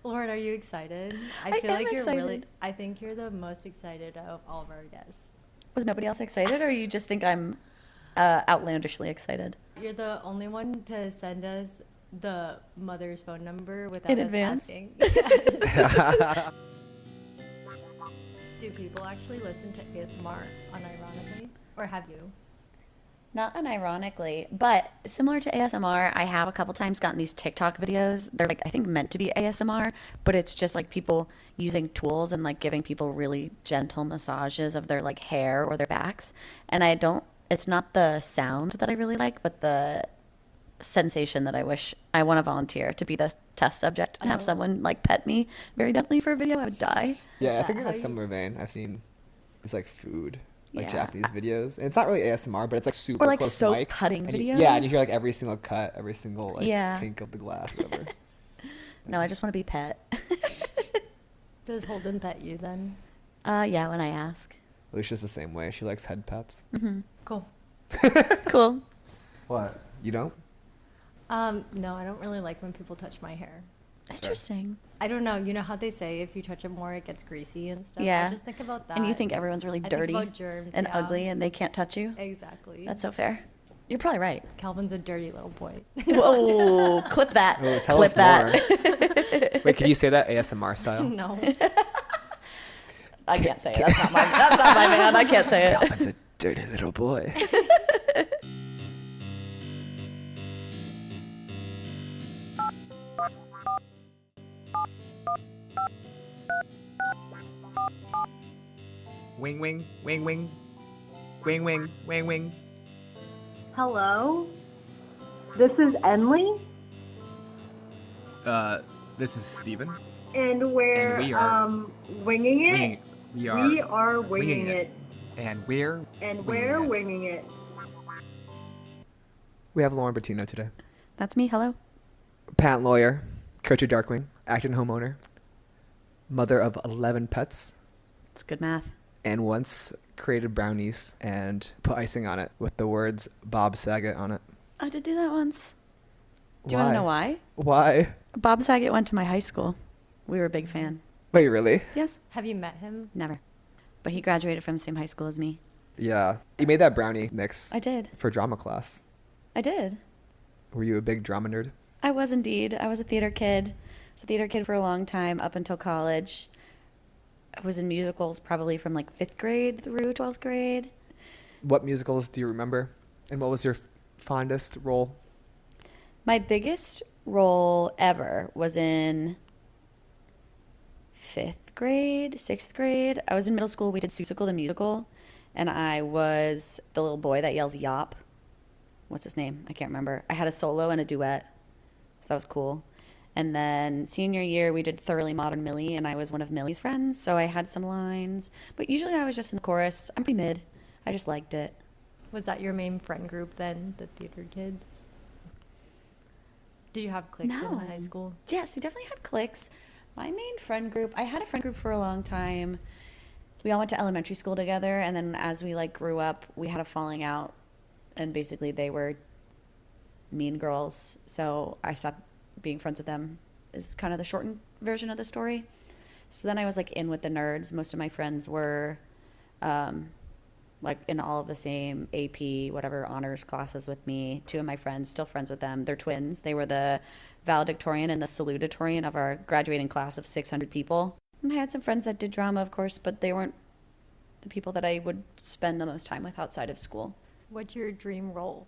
Lauren, are you excited? I feel am like you're really. excited. I think you're the most excited of all of our guests. Was nobody else excited, or you just think I'm outlandishly excited? You're the only one to send us the mother's phone number without In us advance? asking. Yes. Do people actually listen to ASMR unironically? Or have you? Not unironically, but similar to ASMR, I have a couple times gotten these TikTok videos. They're like, I think meant to be ASMR, but it's just like people using tools and like giving people really gentle massages of their like hair or their backs. And it's not the sound that I really like, but the sensation that I want to volunteer to be the test subject and have someone like pet me very gently for a video. I would die. Yeah, I that think in how a you- similar vein, I've seen it's like food, like Yeah. Japanese videos. And it's not really ASMR, but it's like super Or like close soap mic. cutting and videos. Yeah, and you hear like every single cut, every single like Yeah. tink of the glass, whatever. No, I just want to be pet. Does Holden pet you then? Yeah, when I ask. Alicia's the same way. She likes head pets. Cool. Cool. What? You don't? No, I don't really like when people touch my hair. Interesting. I don't know. You know how they say if you touch it more, it gets greasy and stuff? Yeah. I just think about that. And you think everyone's really I think dirty about germs, and yeah. ugly and they can't touch you? Exactly. That's so fair. You're probably right. Calvin's a dirty little boy. Whoa, clip that. Oh, tell clip us that. more. Wait, can you say that ASMR style? No. I can't say it. That's not my man. I can't say it. Calvin's a dirty little boy. Wing wing, wing wing, wing wing, wing wing. Hello? This is Enley? This is Steven. And we're And we are winging it? Winging. We are winging it. And we're And winging we're it. winging it. We have Lauren Bertino today. That's me. Hello. Patent lawyer, coach of Darkwing, acting homeowner, mother of 11 pets, It's good math. and once created brownies and put icing on it with the words Bob Saget on it. I did do that once. Do you want to know why? Why? Bob Saget went to my high school. We were a big fan. Wait, really? Yes. Have you met him? Never. But he graduated from the same high school as me. Yeah. You made that brownie mix I did. for drama class. I did. Were you a big drama nerd? I was indeed. I was a theater kid. I was a theater kid for a long time up until college. I was in musicals probably from like 5th grade through 12th grade. What musicals do you remember? And what was your fondest role? My biggest role ever was in 5th grade, 6th grade. I was in middle school. We did Seussical the musical, and I was the little boy that yells "Yop." What's his name? I can't remember. I had a solo and a duet, so that was cool. And then senior year, we did Thoroughly Modern Millie, and I was one of Millie's friends, so I had some lines. But usually I was just in the chorus. I'm pretty mid. I just liked it. Was that your main friend group then, the theater kids? Did you have cliques in high school? Yes, we definitely had cliques. My main friend group, I had a friend group for a long time. We all went to elementary school together, and then as we like grew up, we had a falling out, and basically they were mean girls. So I stopped being friends with them. Is kind of the shortened version of the story. So then I was like in with the nerds. Most of my friends were like in all of the same AP, whatever honors classes with me. 2 of my friends, still friends with them. They're twins. They were the valedictorian and the salutatorian of our graduating class of 600 people. And I had some friends that did drama, of course, but they weren't the people that I would spend the most time with outside of school. What's your dream role?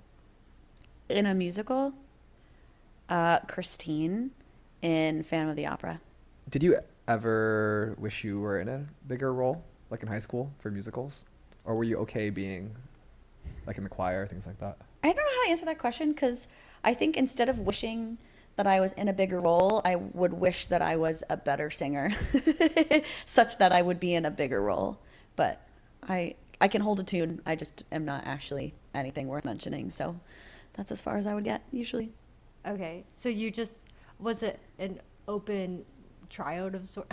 In a musical, Christine in Phantom of the Opera. Did you ever wish you were in a bigger role, like in high school for musicals? Or were you okay being like in the choir, things like that? I don't know how to answer that question because I think instead of wishing that I was in a bigger role, I would wish that I was a better singer such that I would be in a bigger role. But I can hold a tune. I just am not actually anything worth mentioning. So that's as far as I would get usually. Okay, so you just, was it an open tryout of sort?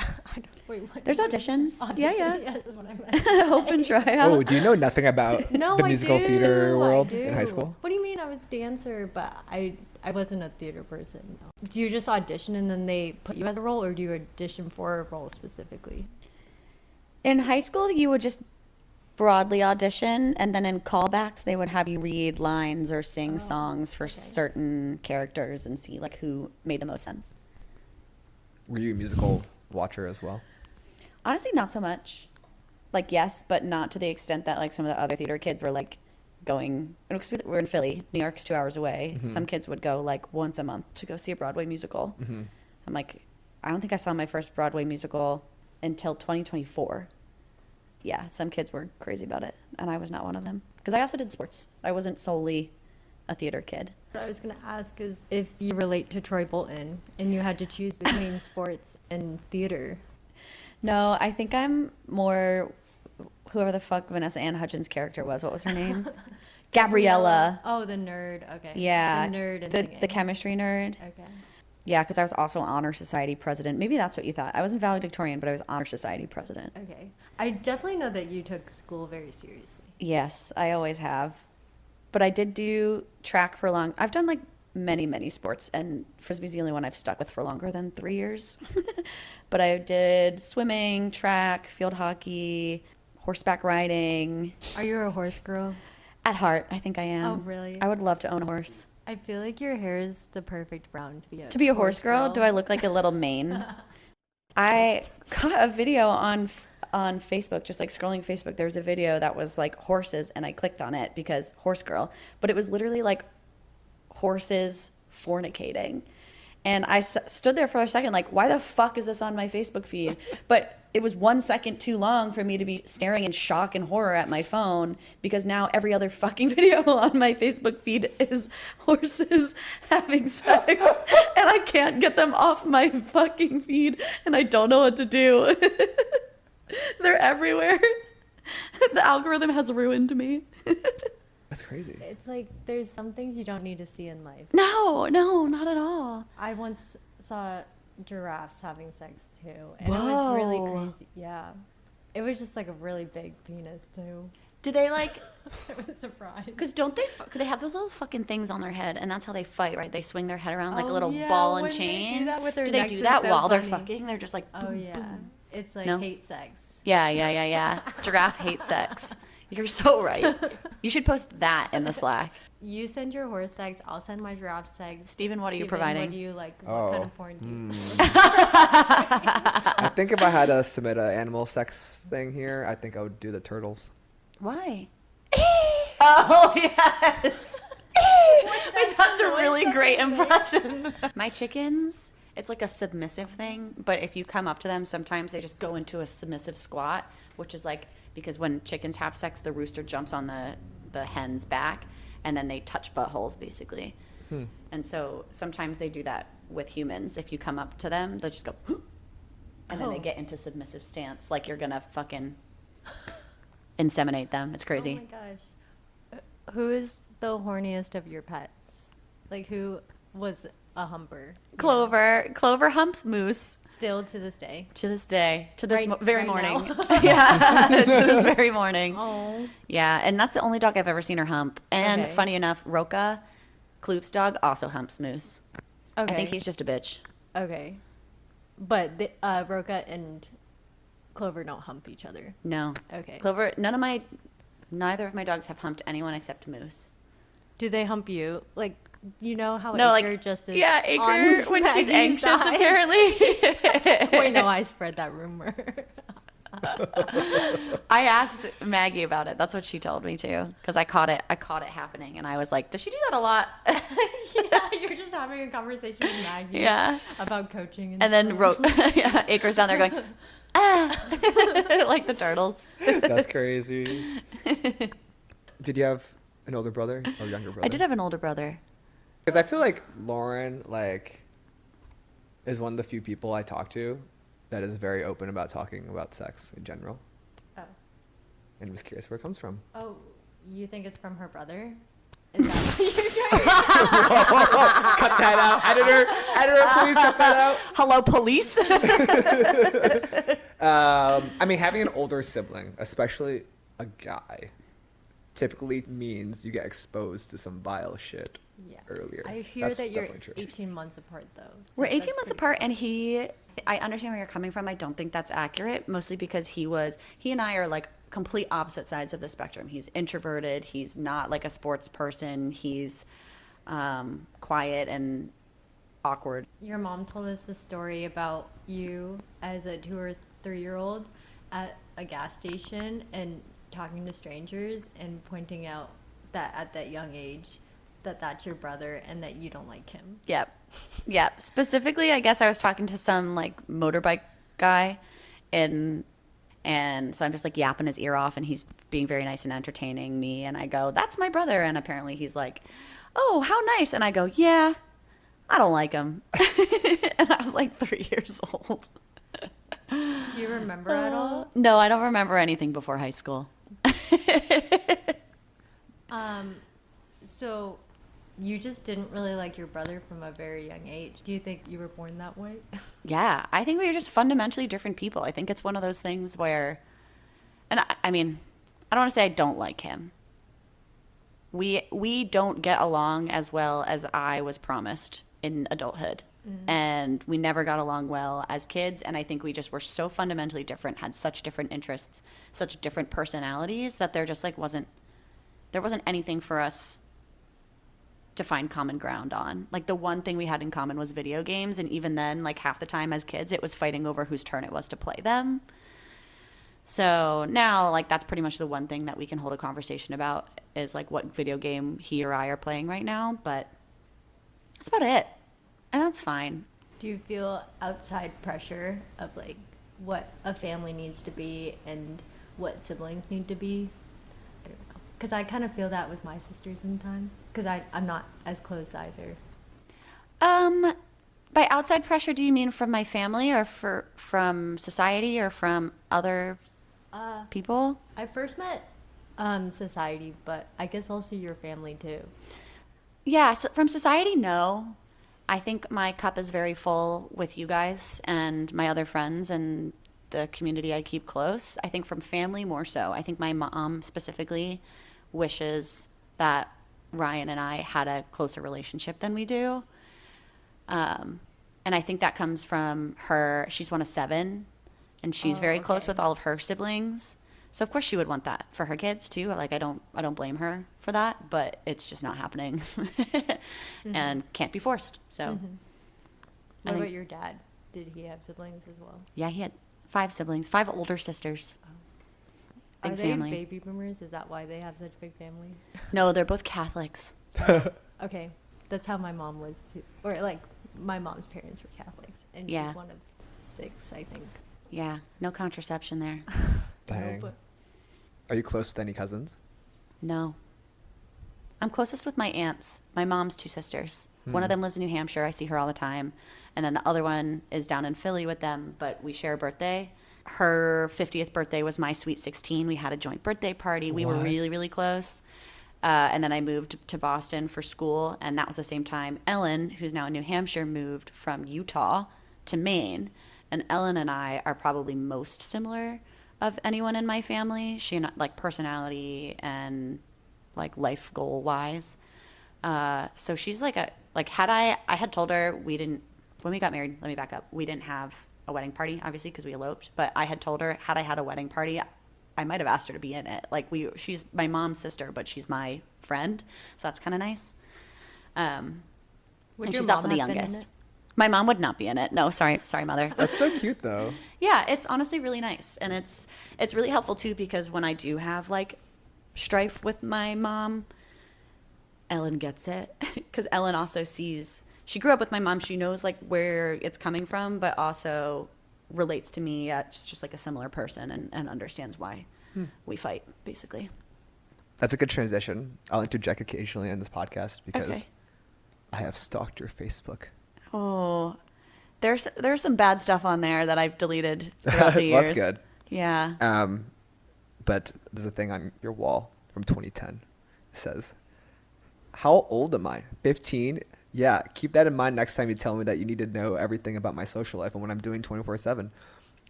Wait, what? There's auditions. Yeah. Yes, is what I meant. Open tryout. Oh, do you know nothing about No, the I musical do, theater I world do. in high school? What do you mean I was dancer, but I wasn't a theater person. No. Do you just audition and then they put you as a role, or do you audition for a role specifically? In high school, you would just broadly audition, and then in callbacks, they would have you read lines or sing songs for certain characters and see like who made the most sense. Were you a musical watcher as well? Honestly, not so much. Like, yes, but not to the extent that like some of the other theater kids were like going. We're in Philly, New York's 2 hours away. Mm-hmm. Some kids would go like once a month to go see a Broadway musical. Mm-hmm. I'm like, I don't think I saw my first Broadway musical until 2024. Yeah, some kids were crazy about it, and I was not one of them. Because I also did sports. I wasn't solely a theater kid. What I was going to ask is if you relate to Troy Bolton and you had to choose between sports and theater. No, I think I'm more whoever the fuck Vanessa Ann Hudgens' character was. What was her name? Gabriella. Oh, the nerd. Okay. Yeah. The nerd and the singing. chemistry nerd. Okay. Yeah, because I was also Honor Society president. Maybe that's what you thought. I wasn't valedictorian, but I was Honor Society president. Okay. I definitely know that you took school very seriously. Yes, I always have. But I did do track for long. I've done like many sports, and Frisbee's the only one I've stuck with for longer than 3 years. But I did swimming, track, field hockey, horseback riding. Are you a horse girl? At heart, I think I am. Oh, really? I would love to own a horse. I feel like your hair is the perfect brown To be a horse girl, do I look like a little mane? I got a video on Facebook, just like scrolling Facebook. There was a video that was like horses, and I clicked on it because horse girl, but it was literally like horses fornicating. And I stood there for a second like, why the fuck is this on my Facebook feed? But it was 1 second too long for me to be staring in shock and horror at my phone, because now every other fucking video on my Facebook feed is horses having sex, and I can't get them off my fucking feed, and I don't know what to do. They're everywhere. The algorithm has ruined me. That's crazy. It's like there's some things you don't need to see in life. No, not at all. I once saw giraffes having sex too, and it was really Whoa. crazy. Yeah, it was just like a really big penis too. Do they like, I was surprised. because don't they have those little fucking things on their head, and that's how they fight, right? They swing their head around like a Oh, little yeah, ball and when they do chain. that with their do they necks, do it's that so while they're funny. fucking? They're just like, Oh boom, yeah, boom. it's like No? hate sex. Yeah. Giraffe hates sex. You're so right. You should post that in the Slack. You send your horse sex, I'll send my giraffe sex. Steven, what are you Steven, providing? What do you like? What Oh, kind of porn do you? I think if I had to submit an animal sex thing here, I think I would do the turtles. Why? Oh, yes. Wait, that's a really great impression. My chickens, it's like a submissive thing, but if you come up to them, sometimes they just go into a submissive squat, which is like, because when chickens have sex, the rooster jumps on the hen's back, and then they touch buttholes, basically. And so sometimes they do that with humans. If you come up to them, they'll just go, and then they Oh. get into submissive stance, like you're gonna fucking inseminate them. It's crazy. Oh my gosh. Who is the horniest of your pets? Like who was a humper? Clover humps moose Still to this day. to this day, to this Right- very right morning. now. Yeah, to this very morning. Oh. Yeah, and that's the only dog I've ever seen her hump. And Okay. funny enough, Roka, Kloop's dog, also humps moose. Okay. I think he's just a bitch. Okay. But the, Roka and Clover don't hump each other. No. Okay. Clover, neither of my dogs have humped anyone except moose. Do they hump you? Like, you know how No, Acre like, just is yeah, Acre, on when she's Maggie's anxious, side? apparently. Wait, no, I spread that rumor. I asked Maggie about it. That's what she told me too, because I caught it happening, and I was like, "Does she do that a lot?" Yeah, you're just having a conversation with Maggie. Yeah. About coaching And then stuff. yeah, Acre's down there going, like the turtles. That's crazy. Did you have an older brother or younger brother? I did have an older brother. Because I feel like Lauren, like, is one of the few people I talk to that is very open about talking about sex in general. Oh. And I'm just curious where it comes from. Oh, you think it's from her brother? Is that what you're trying Cut that out. Editor, please cut that out. Hello, police. I mean, having an older sibling, especially a guy, typically means you get exposed to some vile shit Yeah. earlier. I hear That's that you're definitely true. 18 months apart, though. so We're 18 that's months pretty apart, cool. and I understand where you're coming from. I don't think that's accurate, mostly because he and I are like complete opposite sides of the spectrum. He's introverted. He's not like a sports person. He's quiet and awkward. Your mom told us a story about you as a 2 or 3-year-old at a gas station and talking to strangers and pointing out that at that young age that's your brother and that you don't like him. Yep. Specifically, I guess I was talking to some like motorbike guy, and so I'm just like yapping his ear off, and he's being very nice and entertaining me, and I go, "That's my brother," and apparently he's like, "Oh, how nice," and I go, "Yeah, I don't like him," and I was like 3 years old. Do you remember at all? No, I don't remember anything before high school. So you just didn't really like your brother from a very young age. Do you think you were born that way? Yeah, I think we were just fundamentally different people. I think it's one of those things where, and I mean, I don't want to say I don't like him. We don't get along as well as I was promised in adulthood. And we never got along well as kids, and I think we just were so fundamentally different, had such different interests, such different personalities, that there just like there wasn't anything for us to find common ground on. Like the one thing we had in common was video games, and even then, like half the time as kids, it was fighting over whose turn it was to play them. So now, like, that's pretty much the one thing that we can hold a conversation about, is like what video game he or I are playing right now, but that's about it. And that's fine. Do you feel outside pressure of like what a family needs to be and what siblings need to be? I don't know. Because I kind of feel that with my sisters sometimes. Because I'm not as close either. By outside pressure, do you mean from my family or from society or from other people? I first met society, but I guess also your family too. Yeah, so from society, no. I think my cup is very full with you guys and my other friends and the community I keep close. I think from family more so. I think my mom specifically wishes that Ryan and I had a closer relationship than we do. And I think that comes from her. She's one of 7, and she's very close with all of her siblings. So of course she would want that for her kids too. Like I don't blame her for that, but it's just not happening, and can't be forced. So, What about your dad? Did he have siblings as well? Yeah, he had 5 siblings, 5 older sisters. Big Are they family. baby boomers? Is that why they have such big family? No, they're both Catholics. Okay, that's how my mom was too. Or like my mom's parents were Catholics, and Yeah. she's one of 6, I think. Yeah, no contraception there. Dang. but- Are you close with any cousins? No. I'm closest with my aunts, my mom's 2 sisters. One of them lives in New Hampshire. I see her all the time. And then the other one is down in Philly with them, but we share a birthday. Her 50th birthday was my sweet 16. We had a joint birthday party. We were What? really, really close. And then I moved to Boston for school, and that was the same time Ellen, who's now in New Hampshire, moved from Utah to Maine. And Ellen and I are probably most similar of anyone in my family. She and like personality and like life goal wise. So she's like I had told her when we got married, let me back up. We didn't have a wedding party, obviously, because we eloped, but I had told her, had I had a wedding party, I might have asked her to be in it. Like she's my mom's sister, but she's my friend. So that's kind of nice. Would And your she's mom also the have been in youngest. it? My mom would not be in it. No, sorry, mother. That's so cute though. Yeah, it's honestly really nice, and it's really helpful too, because when I do have like strife with my mom, Ellen gets it, because Ellen also sees, she grew up with my mom, she knows like where it's coming from, but also relates to me as just like a similar person, and understands why we fight, basically. That's a good transition. I'll interject occasionally on this podcast because Okay. I have stalked your Facebook. Oh, there's some bad stuff on there that I've deleted throughout the Well, years. that's good. Yeah. But there's a thing on your wall from 2010. It says, "How old am I? 15? Yeah, keep that in mind next time you tell me that you need to know everything about my social life and what I'm doing 24/7.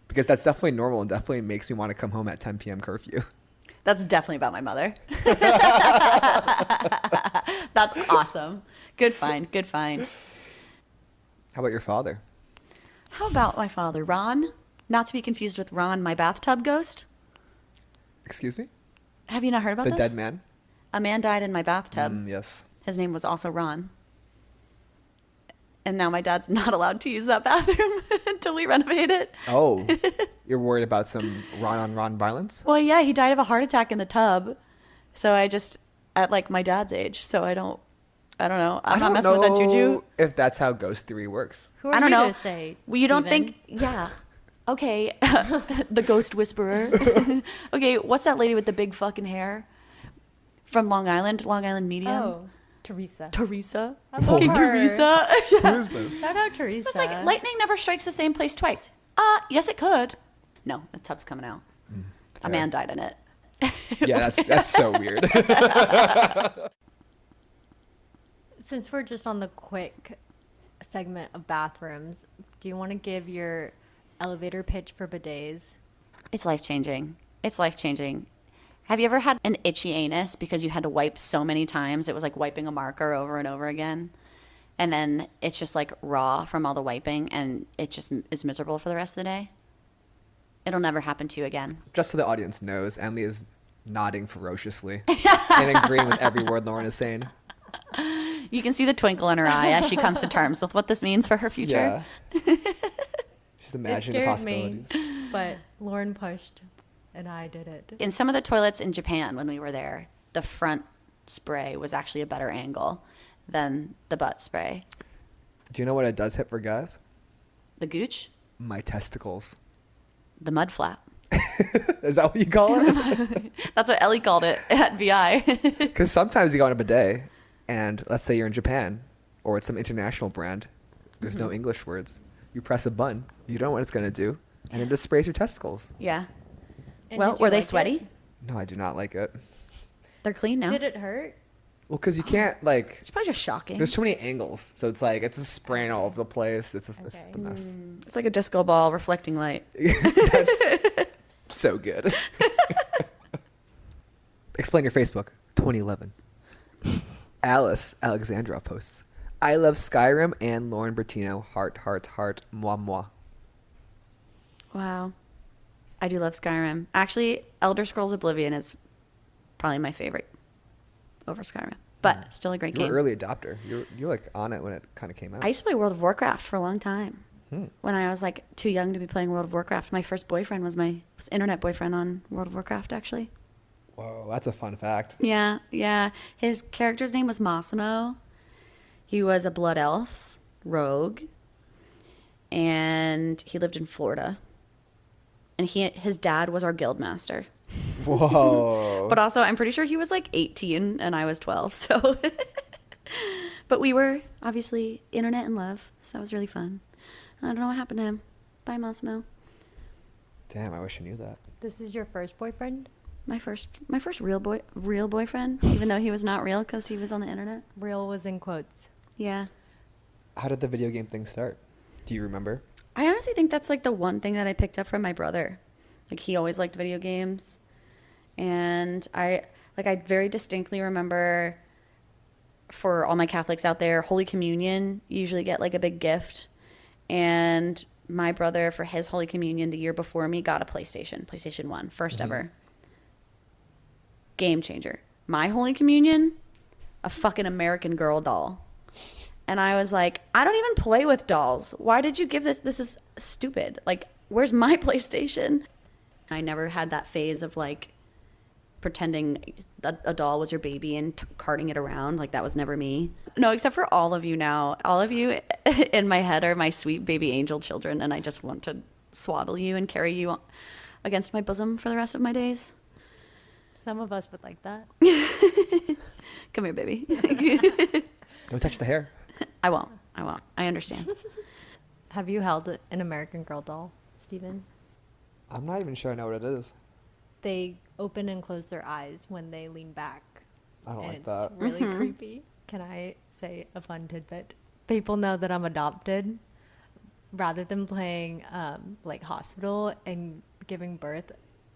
Because that's definitely normal and definitely makes me want to come home at 10 p.m. curfew." That's definitely about my mother. That's awesome. Good find. Good find. How about your father? How about my father, Ron? Not to be confused with Ron, my bathtub ghost. Excuse me? Have you not heard about The this? dead man? A man died in my bathtub. Yes. His name was also Ron. And now my dad's not allowed to use that bathroom until we renovate it. Oh, you're worried about some Ron on Ron violence? Well, yeah, he died of a heart attack in the tub. So I just, at like my dad's age, so I don't know. I'm not messing with that juju. If that's how ghost theory works. Who are I don't you know. to say? Well, you don't Steven? think, yeah. Okay, the ghost whisperer. Okay, what's that lady with the big fucking hair from Long Island Medium? Oh, Teresa. Teresa. I love Fucking her. Teresa. Who is this? Shout out Teresa. It's like lightning never strikes the same place twice. Yes, it could. No, the tub's coming out. A fair. man died in it. Yeah, that's so weird. Since we're just on the quick segment of bathrooms, do you want to give your elevator pitch for bidets? It's life-changing. It's life-changing. Have you ever had an itchy anus because you had to wipe so many times? It was like wiping a marker over and over again. And then it's just like raw from all the wiping and it just is miserable for the rest of the day. It'll never happen to you again. Just so the audience knows, Emily is nodding ferociously and agreeing with every word Lauren is saying. You can see the twinkle in her eye as she comes to terms with what this means for her future. Yeah. She's It imagining the scared me, possibilities. but Lauren pushed, and I did it. In some of the toilets in Japan when we were there, the front spray was actually a better angle than the butt spray. Do you know what it does hit for guys? The gooch, My testicles. the mud flap. Is that what you call it? That's what Ellie called it at VI. Because sometimes you go on a bidet, and let's say you're in Japan, or it's some international brand. There's no English words. You press a button. You don't know what it's going to do. And it just sprays your testicles. Yeah. And Well, did you were they like sweety? it? No, I do not like it. They're clean now. Did it hurt? Well, because you can't, like, It's probably just shocking. there's too many angles. So it's like, it's just spraying all over the place. It's just it's a Okay. mess. It's like a disco ball reflecting light. That's so good. Explain your Facebook. 2011. Alice Alexandra posts, I love Skyrim and Lauren Bertino. Heart, heart, heart, moi, moi. Wow. I do love Skyrim. Actually, Elder Scrolls Oblivion is probably my favorite over Skyrim. But still a great You were game. early adopter. You're like on it when it kind of came out. I used to play World of Warcraft for a long time. Hmm. When I was like too young to be playing World of Warcraft. My first boyfriend was my internet boyfriend on World of Warcraft, actually. Whoa, that's a fun fact. Yeah, yeah. His character's name was Massimo. He was a blood elf, rogue, and he lived in Florida. And his dad was our guild master. Whoa. But also, I'm pretty sure he was like 18 and I was 12. So, but we were obviously internet in love, so that was really fun. I don't know what happened to him. Bye, Massimo. Damn, I wish I knew that. This is your first boyfriend? My first real boyfriend, even though he was not real because he was on the internet. Real was in quotes. Yeah. How did the video game thing start? Do you remember? I honestly think that's like the one thing that I picked up from my brother. Like he always liked video games. And I very distinctly remember, for all my Catholics out there, Holy Communion, you usually get like a big gift. And my brother, for his Holy Communion the year before me, got a PlayStation 1, first ever. Game changer. My Holy Communion, a fucking American Girl doll. And I was like, I don't even play with dolls. Why did you give this? This is stupid. Like, where's my PlayStation? I never had that phase of like pretending a doll was your baby and carting it around. Like, that was never me. No, except for all of you now. All of you in my head are my sweet baby angel children. And I just want to swaddle you and carry you against my bosom for the rest of my days. Some of us would like that. Come here, baby. Don't touch the hair. I won't. I understand. Have you held an American Girl doll, Steven? I'm not even sure I know what it is. They open and close their eyes when they lean back. I don't And like it's that. really creepy. Can I say a fun tidbit? People know that I'm adopted. Rather than playing like hospital and giving birth,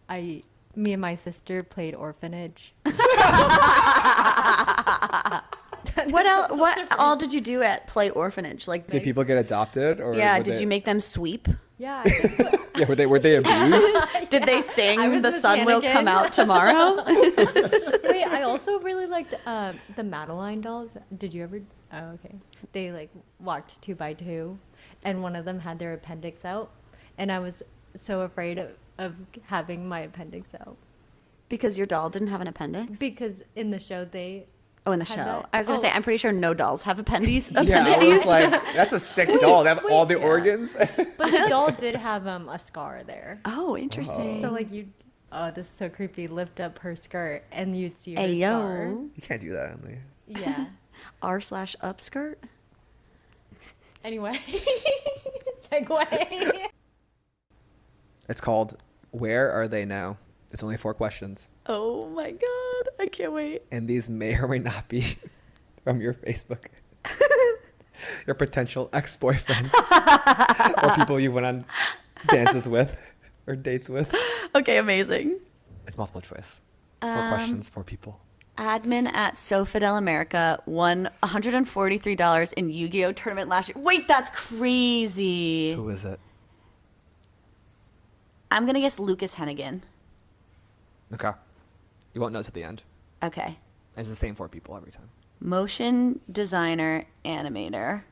I Me and my sister played orphanage. What else? What all did you do at Play Orphanage? Like, Did people get adopted, or yeah, were did they- you make them sweep? Yeah. I think Yeah, were they abused? Did they I sing was "The Miss Sun Will Hannigan. Come Out Tomorrow"? Wait, I also really liked the Madeline dolls. Did you ever? Oh, okay. They like walked 2 by 2, and one of them had their appendix out, and I was so afraid of having my appendix out Because your doll didn't have an appendix. because in the show they. Oh, in the had show. that- I was gonna oh. say, I'm pretty sure no dolls have appendices. Yeah, I was like, that's a sick doll. They have all the wait. organs. But the doll did have a scar there. Oh, interesting. So like you, oh, this is so creepy. Lift up her skirt and you'd see her Hey scar. yo, You can't do that, Emily. Yeah. r/upskirt. Anyway, segue. It's called Where Are They Now? It's only 4 questions. Oh my god, I can't wait. And these may or may not be from your Facebook. Your potential ex-boyfriends. Or people you went on dances with or dates with. Okay, amazing. It's multiple choice. 4 questions, 4 people. Admin at Sofidel America won $143 in Yu-Gi-Oh tournament last year. Wait, that's crazy. Who is it? I'm gonna guess Lucas Hennigan. Okay. You won't know till the end. Okay. It's the same 4 people every time. Motion designer, animator,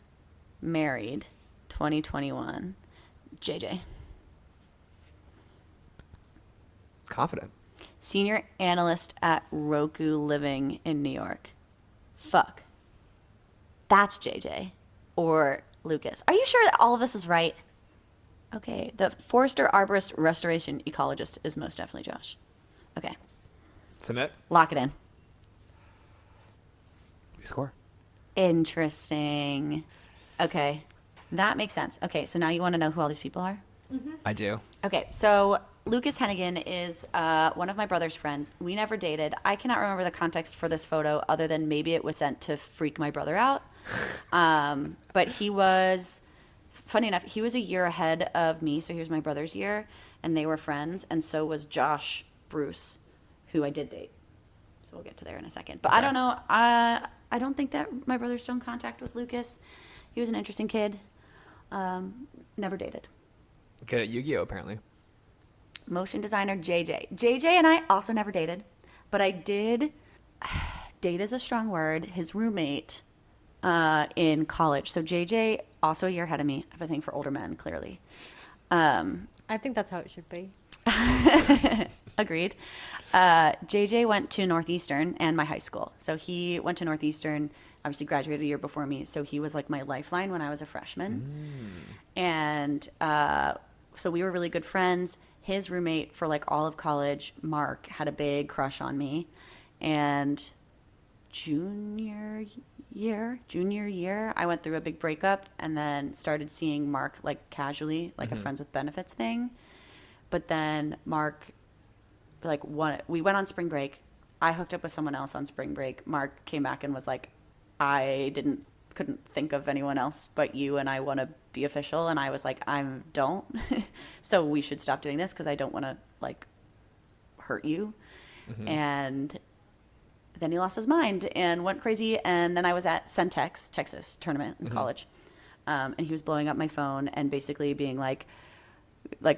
married, 2021. JJ. Confident. Senior analyst at Roku Living in New York. Fuck. That's JJ. Or Lucas. Are you sure that all of this is right? Okay. The forester, arborist, restoration ecologist is most definitely Josh. Okay. Submit. Lock it in. We score. Interesting. Okay. That makes sense. Okay. So now you want to know who all these people are? I do. Okay, so Lucas Hennigan is one of my brother's friends. We never dated. I cannot remember the context for this photo other than maybe it was sent to freak my brother out. But he was, funny enough, he was a year ahead of me, so he was my brother's year, and they were friends, and so was Josh Bruce, who I did date. So we'll get to there in a second. But I Okay. don't know. I don't think that my brother's still in contact with Lucas. He was an interesting kid. Never dated. Good at Yu-Gi-Oh, apparently. Motion designer JJ. JJ and I also never dated, but I did date is a strong word. His roommate in college. So JJ, also a year ahead of me. I have a thing for older men, clearly. I think that's how it should be. Agreed. JJ went to Northeastern and my high school. So he went to Northeastern, obviously graduated a year before me. So he was like my lifeline when I was a freshman. And so we were really good friends. His roommate for like all of college, Mark, had a big crush on me. And junior year, I went through a big breakup and then started seeing Mark like casually, like a friends with benefits thing. But then Mark, we went on spring break. I hooked up with someone else on spring break. Mark came back and was like, couldn't think of anyone else but you, and I want to be official. And I was like, I don't. So we should stop doing this because I don't want to like hurt you. And then he lost his mind and went crazy. And then I was at Centex, Texas tournament in college. And he was blowing up my phone and basically being like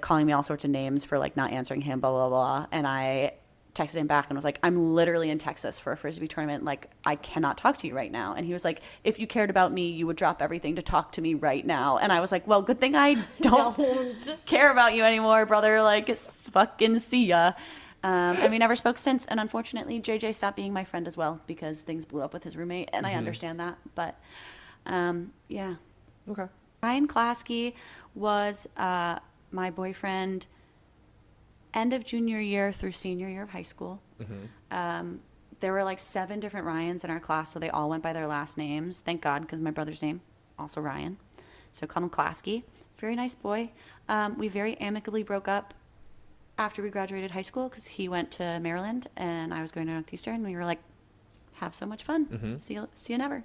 calling me all sorts of names for like not answering him, blah, blah, blah. And I texted him back and was like, I'm literally in Texas for a Frisbee tournament. Like, I cannot talk to you right now. And he was like, if you cared about me, you would drop everything to talk to me right now. And I was like, well, good thing I don't care about you anymore, brother. Like, fucking see ya. And we never spoke since. And unfortunately, JJ stopped being my friend as well because things blew up with his roommate. And I understand that. But yeah. Okay. Ryan Klasky was my boyfriend end of junior year through senior year of high school. There were like 7 different Ryans in our class, so they all went by their last names. Thank God, because my brother's name, also Ryan. So I called him Klasky. Very nice boy. We very amicably broke up after we graduated high school because he went to Maryland and I was going to Northeastern. And we were like, have so much fun. See you never.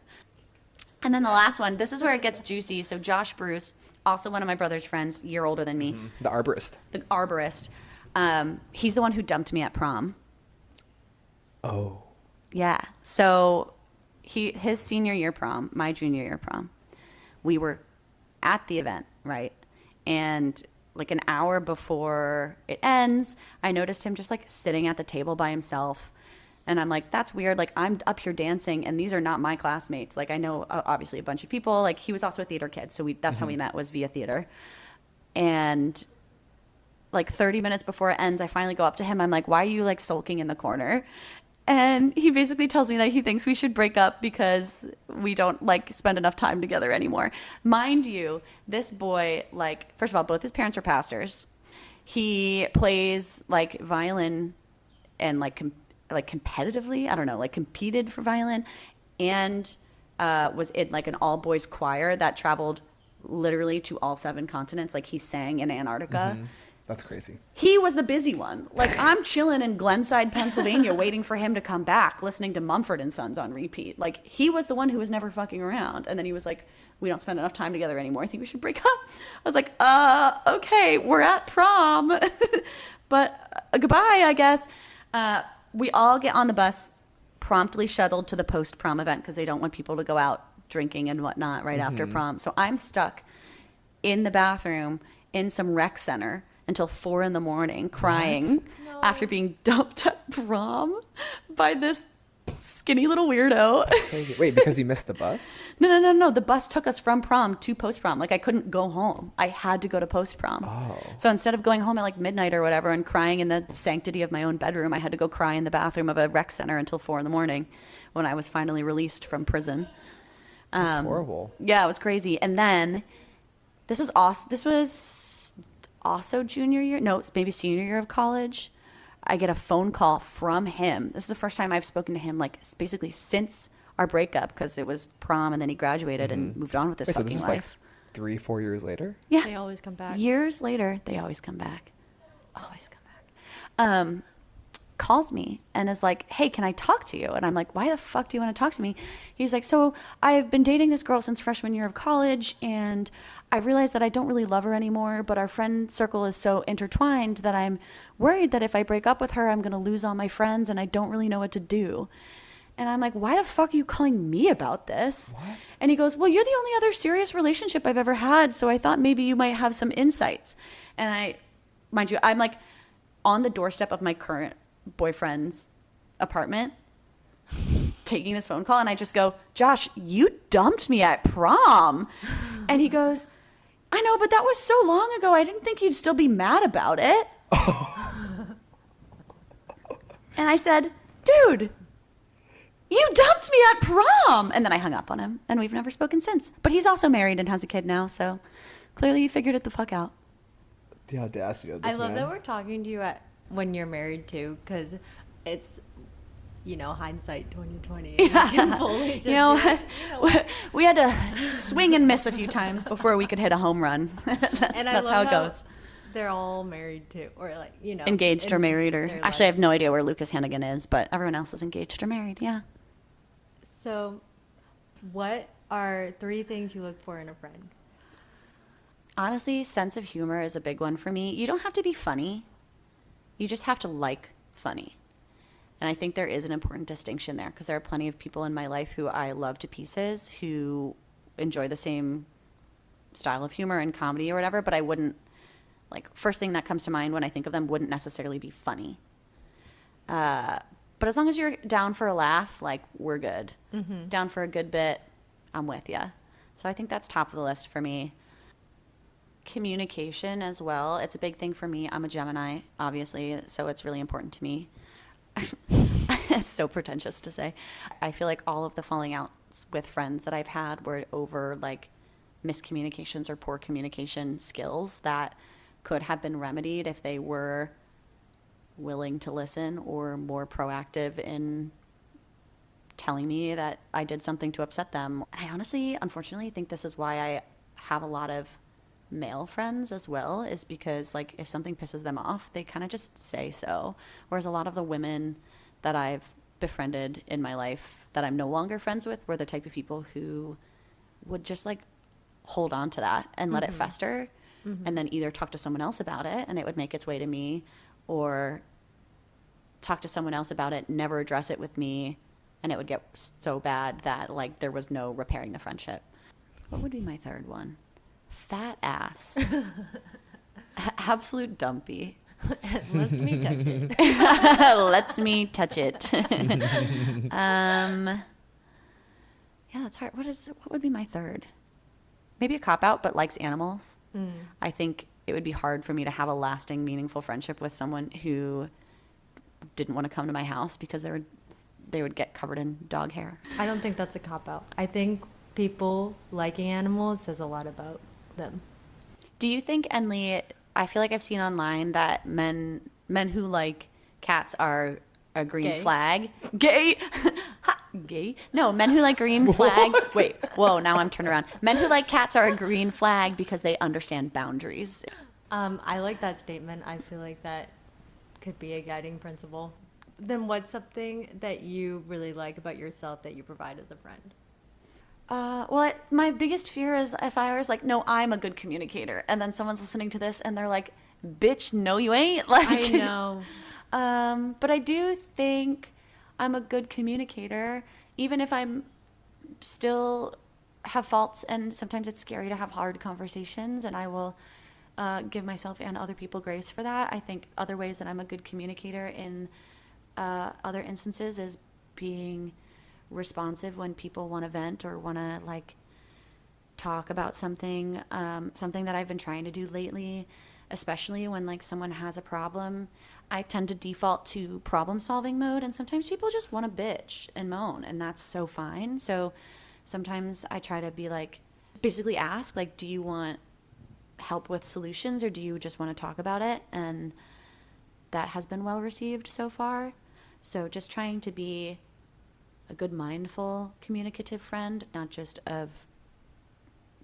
And then the last one, this is where it gets juicy. So Josh Bruce, also one of my brother's friends, year older than me. The arborist. The arborist. He's the one who dumped me at prom. Oh. Yeah. So his senior year prom, my junior year prom, we were at the event, right? And like an hour before it ends, I noticed him just like sitting at the table by himself. And I'm like, that's weird. Like, I'm up here dancing and these are not my classmates. Like, I know obviously a bunch of people. Like, he was also a theater kid. So that's how we met, was via theater. And like 30 minutes before it ends, I finally go up to him. I'm like, why are you like sulking in the corner? And he basically tells me that he thinks we should break up because we don't like spend enough time together anymore. Mind you, this boy, like, first of all, both his parents are pastors. He plays like violin and like competitively, I don't know, like competed for violin, and was in like an all boys choir that traveled literally to all 7 continents. Like, he sang in Antarctica. That's crazy. He was the busy one. Like, I'm chilling in Glenside, Pennsylvania, waiting for him to come back, listening to Mumford and Sons on repeat. Like, he was the one who was never fucking around. And then he was like, we don't spend enough time together anymore. I think we should break up. I was like, okay, we're at prom. But goodbye, I guess. We all get on the bus, promptly shuttled to the post-prom event because they don't want people to go out drinking and whatnot right after prom. So I'm stuck in the bathroom in some rec center until 4 a.m. crying after being dumped at prom by this skinny little weirdo. Crazy. Wait, because you missed the bus? No. The bus took us from prom to post-prom. Like, I couldn't go home. I had to go to post-prom. Oh. So instead of going home at like midnight or whatever and crying in the sanctity of my own bedroom, I had to go cry in the bathroom of a rec center until 4 a.m. when I was finally released from prison. That's horrible. Yeah, it was crazy. And then this was also junior year. No, it's maybe senior year of college. I get a phone call from him. This is the first time I've spoken to him, like, basically since our breakup, because it was prom and then he graduated and moved on with his Wait, so fucking this is life. like 3-4 years later? Yeah. They always come back. Years later, they always come back. Always come back. Calls me and is like, hey, can I talk to you? And I'm like, why the fuck do you want to talk to me? He's like, so I've been dating this girl since freshman year of college, and I realized that I don't really love her anymore, but our friend circle is so intertwined that I'm worried that if I break up with her, I'm going to lose all my friends and I don't really know what to do. And I'm like, why the fuck are you calling me about this? What? And he goes, well, you're the only other serious relationship I've ever had, so I thought maybe you might have some insights. And mind you, I'm like on the doorstep of my current boyfriend's apartment taking this phone call, and I just go, Josh, you dumped me at prom. And he goes, I know, but that was so long ago. I didn't think you'd still be mad about it. And I said, dude, you dumped me at prom. And then I hung up on him, and we've never spoken since. But he's also married and has a kid now, so clearly you figured it the fuck out. The audacity of this I love man. that we're talking to you when you're married too, because it's, hindsight 2020. We had to swing and miss a few times before we could hit a home run. that's how it goes. They're all married too, or like, Engaged or married, or their actually I have lives. no idea where Lucas Hannigan is, but everyone else is engaged or married. Yeah. So, what are 3 things you look for in a friend? Honestly, sense of humor is a big one for me. You don't have to be funny. You just have to like funny. And I think there is an important distinction there, because there are plenty of people in my life who I love to pieces who enjoy the same style of humor and comedy or whatever, but I wouldn't, like, first thing that comes to mind when I think of them wouldn't necessarily be funny. But as long as you're down for a laugh, like, we're good. Mm-hmm. Down for a good bit, I'm with you. So I think that's top of the list for me. Communication as well. It's a big thing for me. I'm a Gemini, obviously, so it's really important to me. It's so pretentious to say. I feel like all of the falling outs with friends that I've had were over like miscommunications or poor communication skills that could have been remedied if they were willing to listen or more proactive in telling me that I did something to upset them. I honestly, unfortunately, think this is why I have a lot of male friends as well, is because like if something pisses them off, they kind of just say so. Whereas a lot of the women that I've befriended in my life that I'm no longer friends with were the type of people who would just like hold on to that and let it fester, and then either talk to someone else about it and it would make its way to me, or talk to someone else about it, never address it with me, and it would get so bad that like there was no repairing the friendship. What would be my third one? Fat ass. Absolute dumpy. Lets me touch it. Lets me touch it. Yeah, that's hard. What would be my third? Maybe a cop out, but likes animals. I think it would be hard for me to have a lasting, meaningful friendship with someone who didn't want to come to my house because they would get covered in dog hair. I don't think that's a cop-out. I think people liking animals says a lot about them. Do you think, Enli, I feel like I've seen online that men who like cats are a green Gay? flag. Gay? Ha, gay? No, men who like green flags. Wait, whoa, now I'm turned around. Men who like cats are a green flag because they understand boundaries. I like that statement. I feel like that could be a guiding principle. Then what's something that you really like about yourself that you provide as a friend? My biggest fear is if I was like, no, I'm a good communicator, and then someone's listening to this and they're like, bitch, no, you ain't. Like, I know. But I do think I'm a good communicator, even if I'm still have faults, and sometimes it's scary to have hard conversations, and I will give myself and other people grace for that. I think other ways that I'm a good communicator in other instances is being responsive when people want to vent or want to like talk about something that I've been trying to do lately, especially when like someone has a problem. I tend to default to problem solving mode, and sometimes people just want to bitch and moan, and that's so fine. So sometimes I try to be like, basically ask like, do you want help with solutions or do you just want to talk about it? And that has been well received so far. So just trying to be a good, mindful, communicative friend, not just of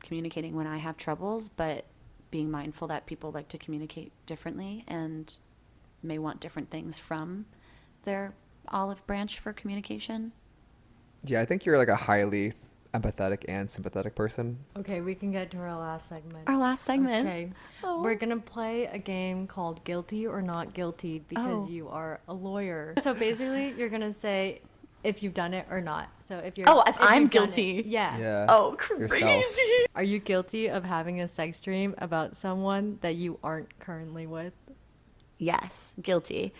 communicating when I have troubles, but being mindful that people like to communicate differently and may want different things from their olive branch for communication. Yeah, I think you're like a highly empathetic and sympathetic person. Okay, we can get to our last segment. Our last segment. Okay. Oh. We're going to play a game called Guilty or Not Guilty because Oh. you are a lawyer. So basically, you're going to say if you've done it or not. So if you're If I'm you've done it- guilty. Yeah. Yeah. Oh, Yourself. crazy. Are you guilty of having a sex dream about someone that you aren't currently with? Yes, guilty.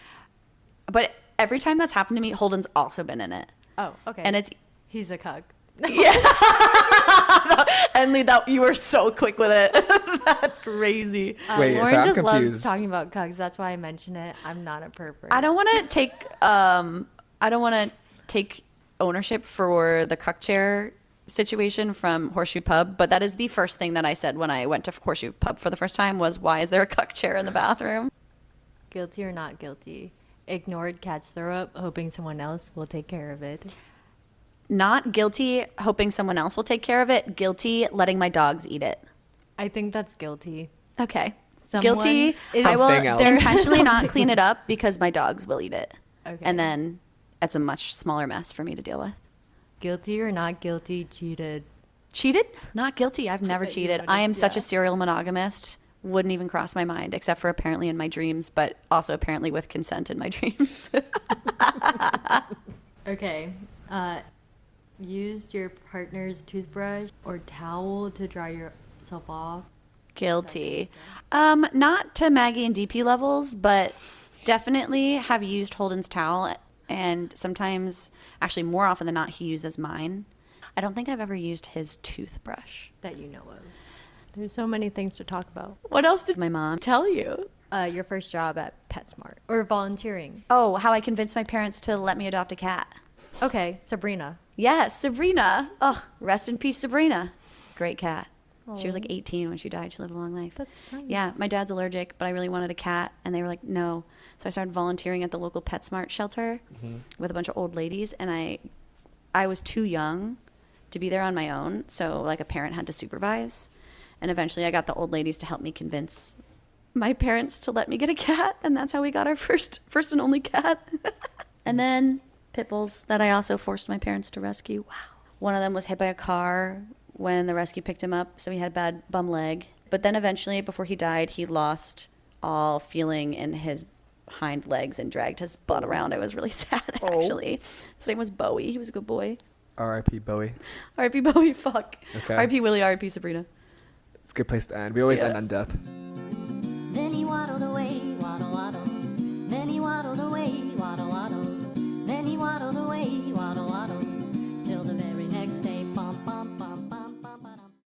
But every time that's happened to me, Holden's also been in it. Oh, okay. And it's He's a cuck. Emily, that you were so quick with it. That's crazy. Wait, so Lauren I'm just loves confused. talking about cucks. That's why I mention it. I'm not a pervert. I don't want to take ownership for the cuck chair situation from Horseshoe Pub, but that is the first thing that I said when I went to Horseshoe Pub for the first time was, why is there a cuck chair in the bathroom? Guilty or not guilty? Ignored cat's throw up, hoping someone else will take care of it. Not guilty, hoping someone else will take care of it. Guilty, letting my dogs eat it. I think that's guilty. Okay. Someone Guilty, is- I will Something else. intentionally not clean it up because my dogs will eat it. Okay. And then it's a much smaller mess for me to deal with. Guilty or not guilty? Cheated. Cheated? Not guilty. I've never bet you cheated. would've, I am such a yeah. serial monogamist. Wouldn't even cross my mind, except for apparently in my dreams, but also apparently with consent in my dreams. Okay. Used your partner's toothbrush or towel to dry yourself off. Guilty. Not to Maggie and DP levels, but definitely have used Holden's towel, and sometimes, actually more often than not, he uses mine. I don't think I've ever used his toothbrush. That you know of. There's so many things to talk about. What else did my mom tell you? Your first job at PetSmart or volunteering. Oh, how I convinced my parents to let me adopt a cat. Okay, Sabrina. Yes, Sabrina. Oh, rest in peace, Sabrina. Great cat. She was like 18 when she died. She lived a long life. That's nice. Yeah, my dad's allergic, but I really wanted a cat, and they were like, no. So I started volunteering at the local PetSmart shelter with a bunch of old ladies, and I was too young to be there on my own, so like a parent had to supervise. And eventually I got the old ladies to help me convince my parents to let me get a cat, and that's how we got our first and only cat. And then pit bulls that I also forced my parents to rescue. Wow. One of them was hit by a car when the rescue picked him up, so he had a bad bum leg. But then eventually, before he died, he lost all feeling in his hind legs and dragged his butt around. It was really sad, actually. His name was Bowie. He was a good boy. R.I.P. Bowie. R.I.P. Bowie, fuck. Okay. R.I.P. Willie, R.I.P. Sabrina. It's a good place to end. We always Yeah. end on death. Then he waddled away, waddle, waddle. Then he waddled away.